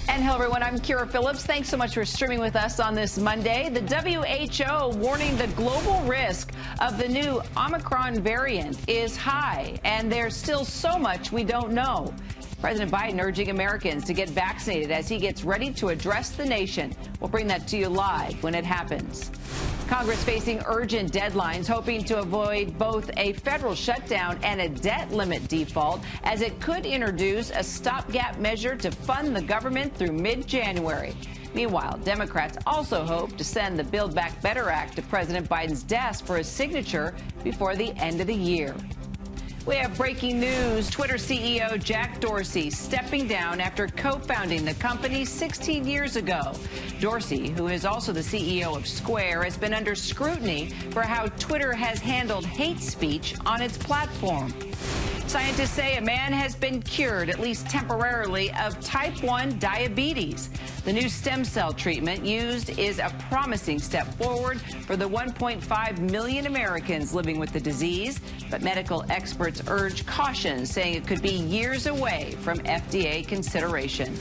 And hello, everyone. I'm Kira Phillips. Thanks so much for streaming with us on this Monday. The WHO warning the global risk of the new Omicron variant is high, and there's still so much we don't know. President Biden urging Americans to get vaccinated as he gets ready to address the nation. We'll bring that to you live when it happens. Congress facing urgent deadlines, hoping to avoid both a federal shutdown and a debt limit default, as it could introduce a stopgap measure to fund the government through mid-January. Meanwhile, Democrats also hope to send the Build Back Better Act to President Biden's desk for his signature before the end of the year. We have breaking news. Twitter CEO Jack Dorsey stepping down after co-founding the company 16 years ago. Dorsey, who is also the CEO of Square, has been under scrutiny for how Twitter has handled hate speech on its platform. Scientists say a man has been cured, at least temporarily, of type 1 diabetes. The new stem cell treatment used is a promising step forward for the 1.5 million Americans living with the disease, but medical experts urge caution, saying it could be years away from FDA consideration.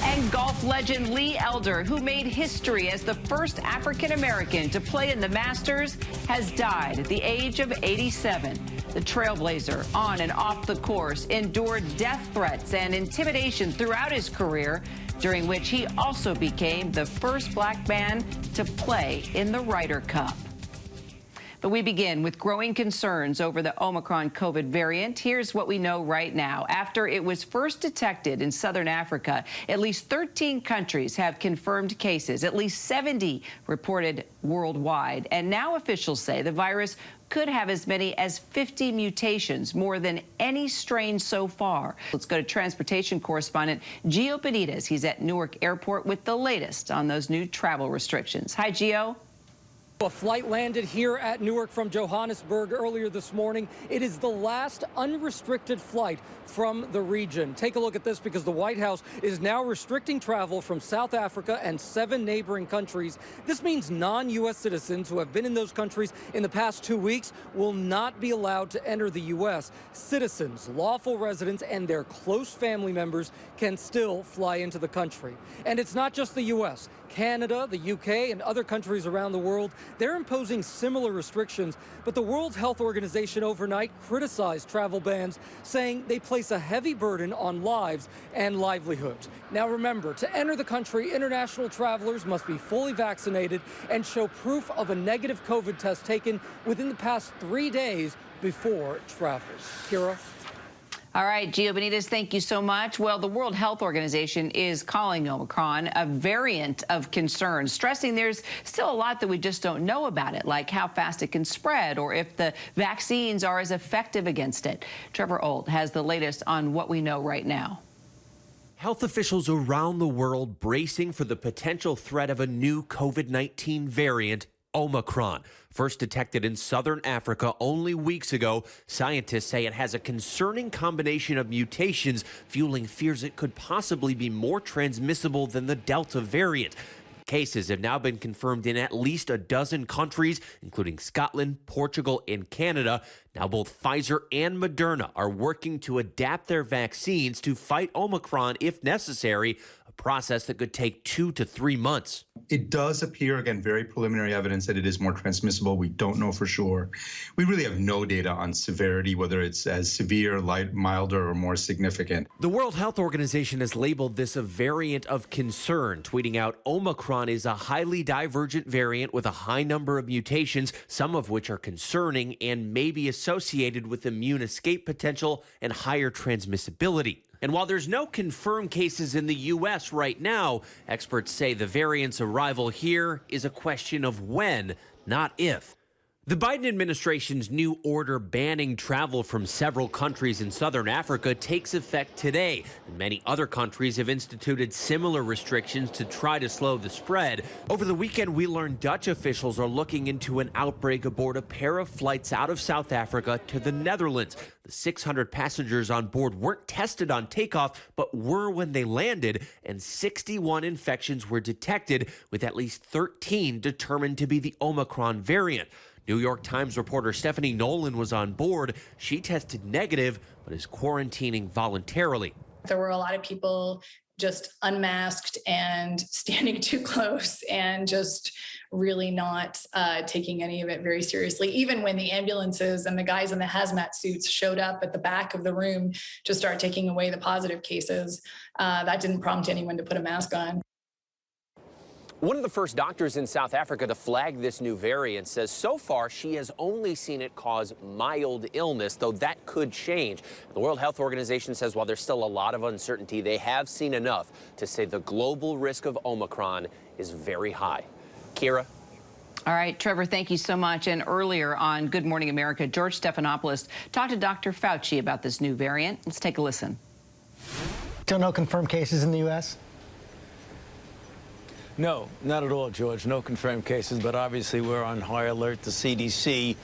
And golf legend Lee Elder, who made history as the first African-American to play in the Masters, has died at the age of 87. The trailblazer, on and off the course, endured death threats and intimidation throughout his career, during which he also became the first black man to play in the Ryder Cup. But we begin with growing concerns over the Omicron COVID variant. Here's what we know right now. After it was first detected in southern Africa, at least 13 countries have confirmed cases, at least 70 reported worldwide. And now officials say the virus could have as many as 50 mutations, more than any strain so far. Let's go to transportation correspondent Gio Benitez. He's at Newark Airport with the latest on those new travel restrictions. Hi, Gio. A flight landed here at Newark from Johannesburg earlier this morning. It is the last unrestricted flight from the region. Take a look at this, because the White House is now restricting travel from South Africa and 7 neighboring countries. This means non-U.S. citizens who have been in those countries in the past 2 weeks will not be allowed to enter the U.S. Citizens, lawful residents, and their close family members can still fly into the country. And it's not just the U.S. Canada, the UK, and other countries around the world, they're imposing similar restrictions. But the World Health Organization overnight criticized travel bans, saying they place a heavy burden on lives and livelihoods. Now remember, to enter the country, international travelers must be fully vaccinated and show proof of a negative COVID test taken within the past 3 days before travels. Kira? All right, Gio Benitez, thank you so much. Well, the World Health Organization is calling Omicron a variant of concern, stressing there's still a lot that we just don't know about it, like how fast it can spread or if the vaccines are as effective against it. Trevor Old has the latest on what we know right now. Health officials around the world bracing for the potential threat of a new COVID-19 variant, Omicron. First detected in southern Africa only weeks ago, scientists say it has a concerning combination of mutations, fueling fears it could possibly be more transmissible than the Delta variant. Cases have now been confirmed in at least a dozen countries, including Scotland, Portugal, and Canada. Now both Pfizer and Moderna are working to adapt their vaccines to fight Omicron if necessary, a process that could take 2 to 3 months. It does appear, again, very preliminary evidence that it is more transmissible. We don't know for sure. We really have no data on severity, whether it's as severe, light, milder, or more significant. The World Health Organization has labeled this a variant of concern, tweeting out Omicron is a highly divergent variant with a high number of mutations, some of which are concerning and may be associated with immune escape potential and higher transmissibility. And while there's no confirmed cases in the U.S. right now, experts say the variant's arrival here is a question of when, not if. The Biden administration's new order banning travel from several countries in southern Africa takes effect today. And many other countries have instituted similar restrictions to try to slow the spread. Over the weekend, we learned Dutch officials are looking into an outbreak aboard a pair of flights out of South Africa to the Netherlands. The 600 passengers on board weren't tested on takeoff, but were when they landed, and 61 infections were detected, with at least 13 determined to be the Omicron variant. New York Times reporter Stephanie Nolan was on board. She tested negative, but is quarantining voluntarily. There were a lot of people just unmasked and standing too close and just really not taking any of it very seriously. Even when the ambulances and the guys in the hazmat suits showed up at the back of the room to start taking away the positive cases, that didn't prompt anyone to put a mask on. One of the first doctors in South Africa to flag this new variant says so far she has only seen it cause mild illness, though that could change. The World Health Organization says while there's still a lot of uncertainty, they have seen enough to say the global risk of Omicron is very high. Kira? All right, Trevor, thank you so much. And earlier on Good Morning America, George Stephanopoulos talked to Dr. Fauci about this new variant. Let's take a listen. Still no confirmed cases in the U.S.? No, not at all, George. No confirmed cases, but obviously we're on high alert. The CDC,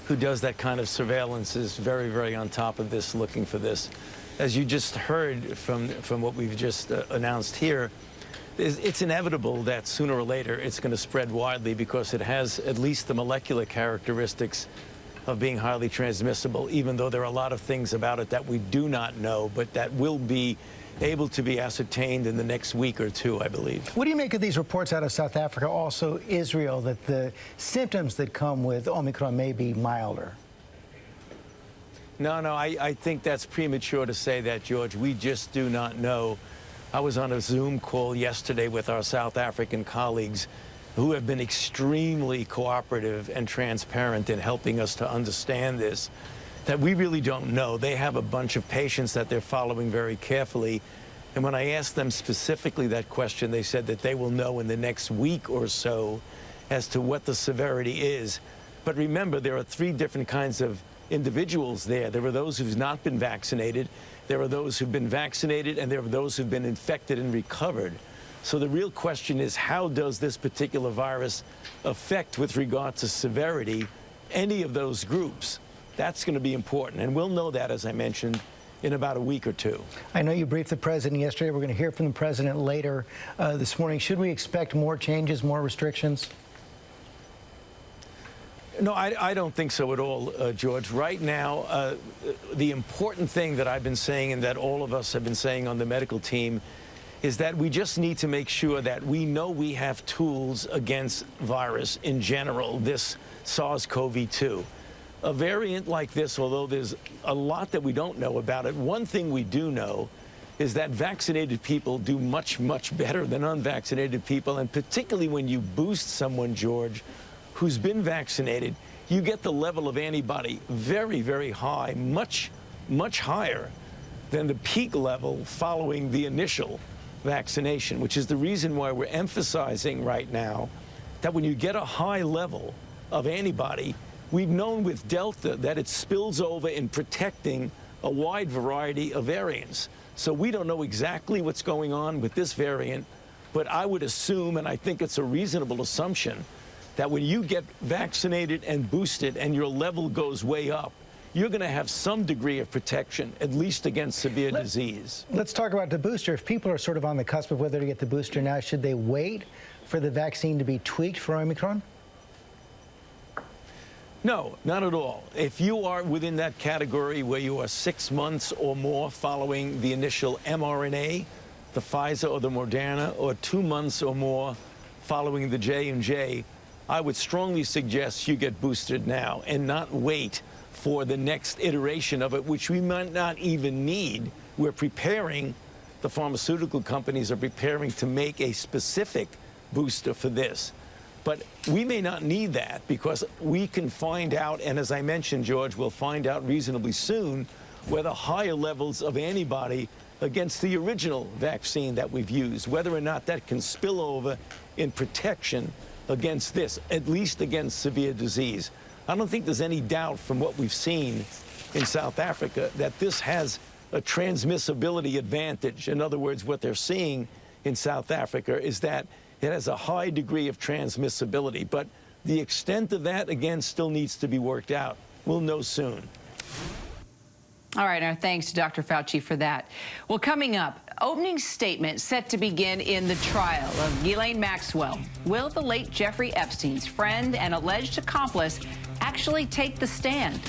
who does that kind of surveillance, is very, very on top of this, looking for this. As you just heard from what we've just announced here, it's inevitable that sooner or later it's going to spread widely because it has at least the molecular characteristics of being highly transmissible, even though there are a lot of things about it that we do not know, but that will be able to be ascertained in the next week or two, I believe. What do you make of these reports out of South Africa, also Israel, that the symptoms that come with Omicron may be milder? No, I think that's premature to say that, George. We just do not know. I was on a Zoom call yesterday with our South African colleagues who have been extremely cooperative and transparent in helping us to understand this, that we really don't know. They have a bunch of patients that they're following very carefully. And when I asked them specifically that question, they said that they will know in the next week or so as to what the severity is. But remember, there are three different kinds of individuals there. There are those who've not been vaccinated, there are those who've been vaccinated, and there are those who've been infected and recovered. So the real question is, how does this particular virus affect, with regard to severity, any of those groups? That's going to be important, and we'll know that, as I mentioned, in about a week or two. I know you briefed the president yesterday. We're going to hear from the president later this morning. Should we expect more changes, more restrictions? No, I don't think so at all, George. Right now, the important thing that I've been saying and that all of us have been saying on the medical team is that we just need to make sure that we know we have tools against virus in general, this SARS-CoV-2. A variant like this, although there's a lot that we don't know about it, one thing we do know is that vaccinated people do much, much better than unvaccinated people, and particularly when you boost someone, George, who's been vaccinated, you get the level of antibody very, very high, much, much higher than the peak level following the initial vaccination, which is the reason why we're emphasizing right now that when you get a high level of antibody, we've known with Delta that it spills over in protecting a wide variety of variants. So we don't know exactly what's going on with this variant, but I would assume, and I think it's a reasonable assumption, that when you get vaccinated and boosted and your level goes way up, you're going to have some degree of protection, at least against severe disease. Let's talk about the booster. If people are sort of on the cusp of whether to get the booster now, should they wait for the vaccine to be tweaked for Omicron? No, not at all. If you are within that category where you are 6 months or more following the initial mRNA, the Pfizer or the Moderna, or 2 months or more following the J&J, I would strongly suggest you get boosted now and not wait for the next iteration of it, which we might not even need. We're preparing, the pharmaceutical companies are preparing to make a specific booster for this. But we may not need that because we can find out, and as I mentioned, George, we'll find out reasonably soon whether higher levels of antibody against the original vaccine that we've used, whether or not that can spill over in protection against this, at least against severe disease. I don't think there's any doubt from what we've seen in South Africa that this has a transmissibility advantage. In other words, what they're seeing in South Africa is that it has a high degree of transmissibility, but the extent of that, again, still needs to be worked out. We'll know soon. All right, our thanks to Dr. Fauci for that. Well, coming up, opening statement set to begin in the trial of Ghislaine Maxwell. Will the late Jeffrey Epstein's friend and alleged accomplice actually take the stand?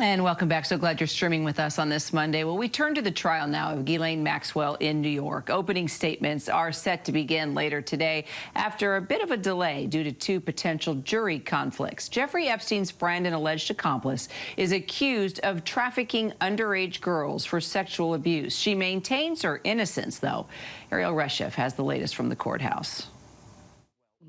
And welcome back. So glad you're streaming with us on this Monday. Well, we turn to the trial now of GHISLAINE Maxwell in New York. Opening statements are set to begin later today after a bit of a delay due to two potential jury conflicts. Jeffrey Epstein's friend and alleged accomplice is accused of trafficking underage girls for sexual abuse. She maintains her innocence, though. Ariel Reshef has the latest from the courthouse.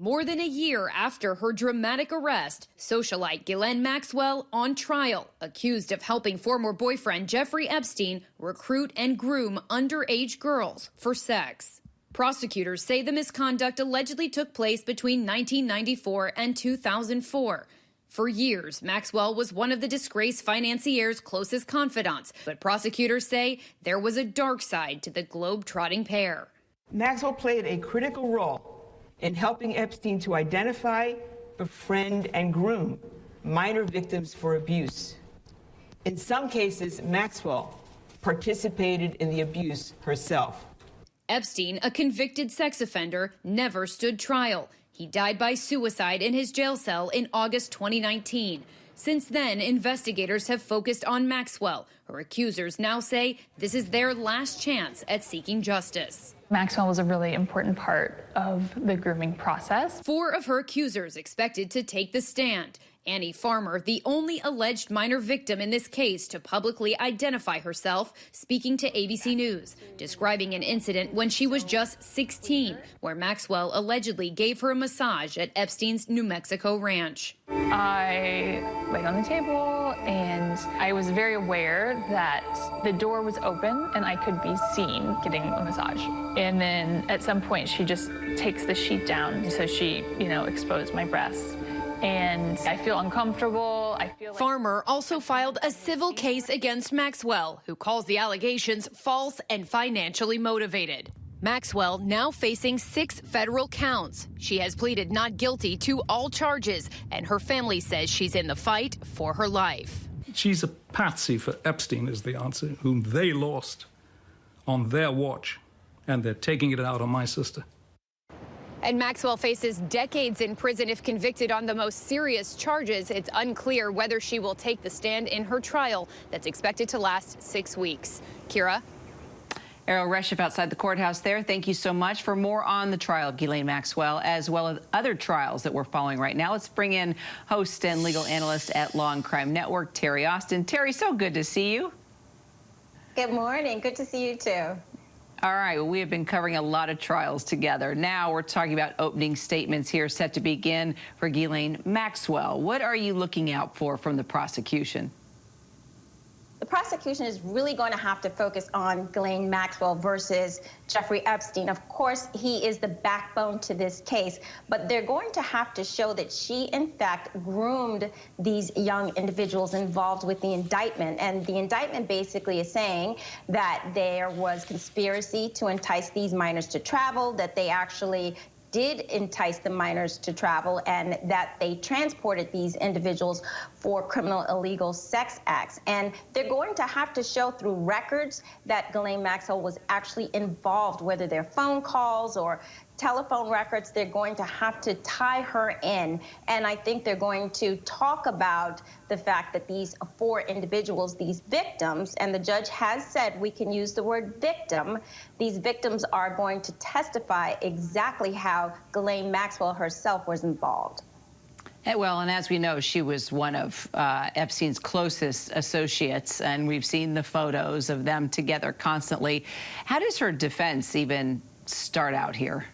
More than a year after her dramatic arrest, socialite GHISLAINE Maxwell on trial, accused of helping former boyfriend Jeffrey Epstein recruit and groom underage girls for sex. Prosecutors say the misconduct allegedly took place between 1994 and 2004. For years, Maxwell was one of the disgraced financier's closest confidants, but prosecutors say there was a dark side to the globe-trotting pair. Maxwell played a critical role in helping Epstein to identify, befriend, and groom minor victims for abuse. In some cases, Maxwell participated in the abuse herself. Epstein, a convicted sex offender, never stood trial. He died by suicide in his jail cell in August 2019. Since then, investigators have focused on Maxwell. Her accusers now say this is their last chance at seeking justice. Maxwell was a really important part of the grooming process. 4 of her accusers expected to take the stand. Annie Farmer, the only alleged minor victim in this case to publicly identify herself, speaking to ABC News, describing an incident when she was just 16, where Maxwell allegedly gave her a massage at Epstein's New Mexico ranch. I laid on the table and I was very aware that the door was open and I could be seen getting a massage. And then at some point she just takes the sheet down so she, exposed my breasts. And I feel uncomfortable. I feel like Farmer also filed a civil case against Maxwell, who calls the allegations false and financially motivated. Maxwell now facing 6 federal counts. She has pleaded not guilty to all charges, and her family says she's in the fight for her life. She's a patsy for Epstein is the answer, whom they lost on their watch, and they're taking it out on my sister. And Maxwell faces decades in prison if convicted on the most serious charges. It's unclear whether she will take the stand in her trial that's expected to last 6 weeks. Kira? Ariel Reshef outside the courthouse there. Thank you so much. For more on the trial of GHISLAINE Maxwell, as well as other trials that we're following right now, let's bring in host and legal analyst at Law and Crime Network, Terry Austin. Terry, so good to see you. Good morning. Good to see you, too. All right, well, we have been covering a lot of trials together. Now we're talking about opening statements here set to begin for GHISLAINE Maxwell. What are you looking out for from the prosecution? The prosecution is really going to have to focus on GHISLAINE Maxwell versus Jeffrey Epstein. Of course, he is the backbone to this case, but they're going to have to show that she, in fact, groomed these young individuals involved with the indictment. And the indictment basically is saying that there was conspiracy to entice these minors to travel, that they actually did entice the minors to travel, and that they transported these individuals for criminal illegal sex acts. And they're going to have to show through records that GHISLAINE Maxwell was actually involved, whether they're phone calls or telephone records. They're going to have to tie her in. And I think they're going to talk about the fact that these 4 individuals, these victims, and the judge has said we can use the word victim, these victims are going to testify exactly how GHISLAINE Maxwell herself was involved. Well, and as we know, she was one of Epstein's closest associates, and we've seen the photos of them together constantly. How does her defense even start out here?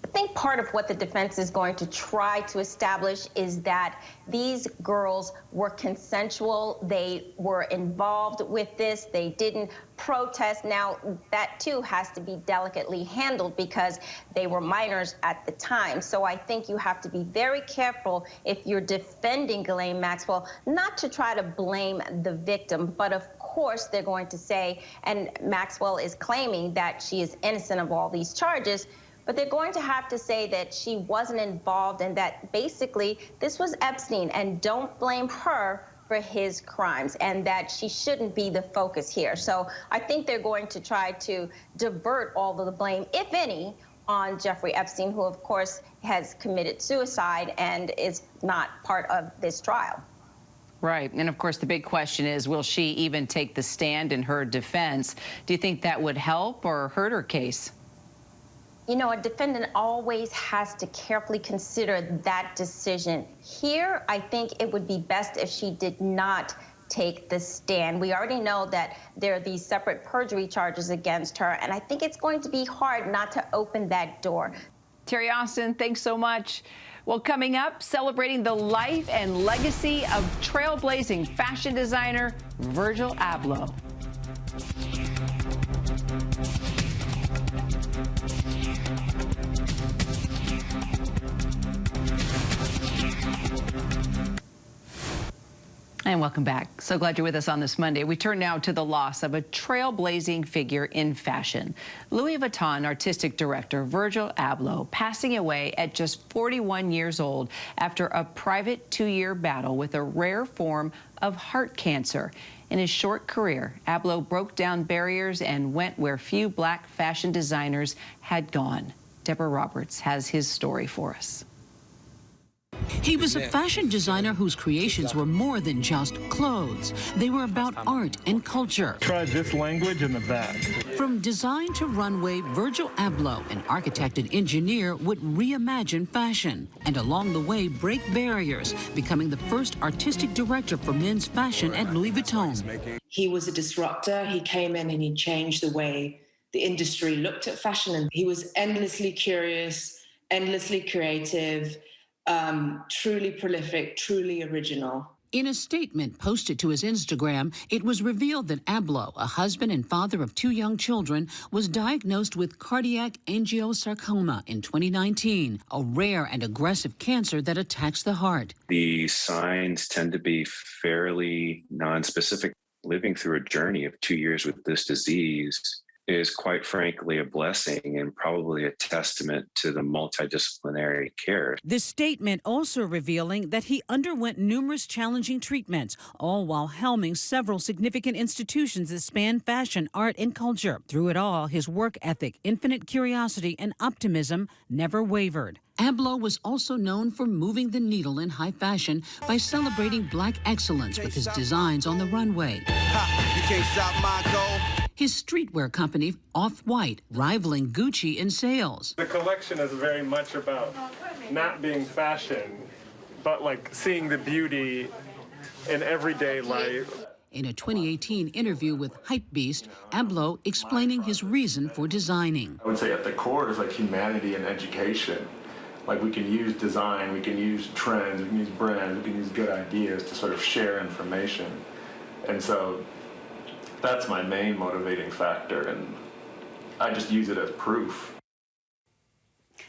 I think part of what the defense is going to try to establish is that these girls were consensual. They were involved with this. They didn't protest. Now, that, too, has to be delicately handled because they were minors at the time. So I think you have to be very careful if you're defending GHISLAINE Maxwell, not to try to blame the victim, but of course they're going to say, and Maxwell is claiming that she is innocent of all these charges, but they're going to have to say that she wasn't involved and that basically this was Epstein and don't blame her for his crimes and that she shouldn't be the focus here. So I think they're going to try to divert all of the blame, if any, on Jeffrey Epstein, who of course has committed suicide and is not part of this trial. Right. And of course, the big question is, will she even take the stand in her defense? Do you think that would help or hurt her case? You know, a defendant always has to carefully consider that decision. Here, I think it would be best if she did not take the stand. We already know that there are these separate perjury charges against her, and I think it's going to be hard not to open that door. Terry Austin, thanks so much. Well, coming up, celebrating the life and legacy of trailblazing fashion designer Virgil Abloh. And welcome back. So glad you're with us on this Monday. We turn now to the loss of a trailblazing figure in fashion. Louis Vuitton artistic director Virgil Abloh passing away at just 41 years old after a private 2-year battle with a rare form of heart cancer. In his short career, Abloh broke down barriers and went where few black fashion designers had gone. Deborah Roberts has his story for us. He was a fashion designer whose creations were more than just clothes. They were about art and culture. Try this language in the back. From design to runway, Virgil Abloh, an architect and engineer, would reimagine fashion and along the way break barriers, becoming the first artistic director for men's fashion at Louis Vuitton. He was a disruptor. He came in and he changed the way the industry looked at fashion, and he was endlessly curious, endlessly creative, truly prolific, truly original. In a statement posted to his Instagram, it was revealed that Abloh, a husband and father of 2 young children, was diagnosed with cardiac angiosarcoma in 2019, a rare and aggressive cancer that attacks the heart. The signs tend to be fairly nonspecific. Living through a journey of 2 years with this disease is quite frankly a blessing and probably a testament to the multidisciplinary care. This statement also revealing that he underwent numerous challenging treatments, all while helming several significant institutions that span fashion, art, and culture. Through it all, his work ethic, infinite curiosity, and optimism never wavered. Abloh was also known for moving the needle in high fashion by celebrating black excellence with his designs on the runway. You can't stop my goal. His streetwear company, Off-White, rivaling Gucci in sales. The collection is very much about not being fashion, but like seeing the beauty in everyday life. In a 2018 interview with Hypebeast, Abloh explaining his reason for designing. I would say at the core is like humanity and education. Like we can use design, we can use trends, we can use brands, we can use good ideas to sort of share information. And so that's my main motivating factor, and I just use it as proof.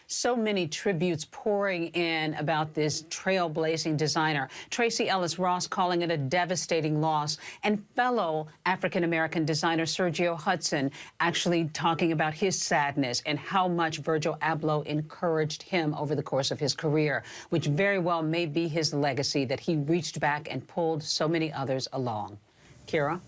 So many tributes pouring in about this trailblazing designer. Tracy Ellis Ross calling it a devastating loss, and fellow African-American designer Sergio Hudson actually talking about his sadness and how much Virgil Abloh encouraged him over the course of his career, which very well may be his legacy, that he reached back and pulled so many others along. Kira?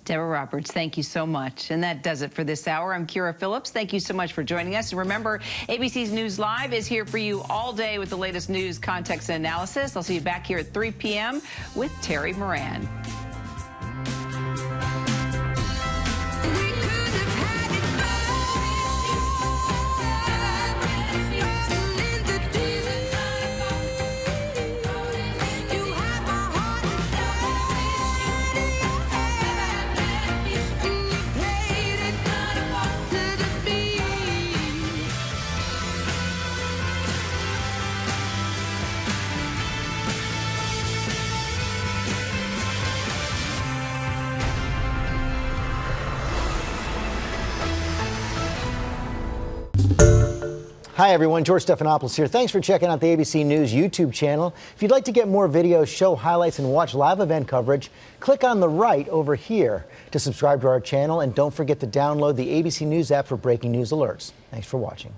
Deborah Roberts, thank you so much. And that does it for this hour. I'm Kira Phillips. Thank you so much for joining us. And remember, ABC's News Live is here for you all day with the latest news, context, and analysis. I'll see you back here at 3 p.m. with Terry Moran. Hi everyone, George Stephanopoulos here. Thanks for checking out the ABC News YouTube channel. If you'd like to get more videos, show highlights, and watch live event coverage, click on the right over here to subscribe to our channel, and don't forget to download the ABC News app for breaking news alerts. Thanks for watching.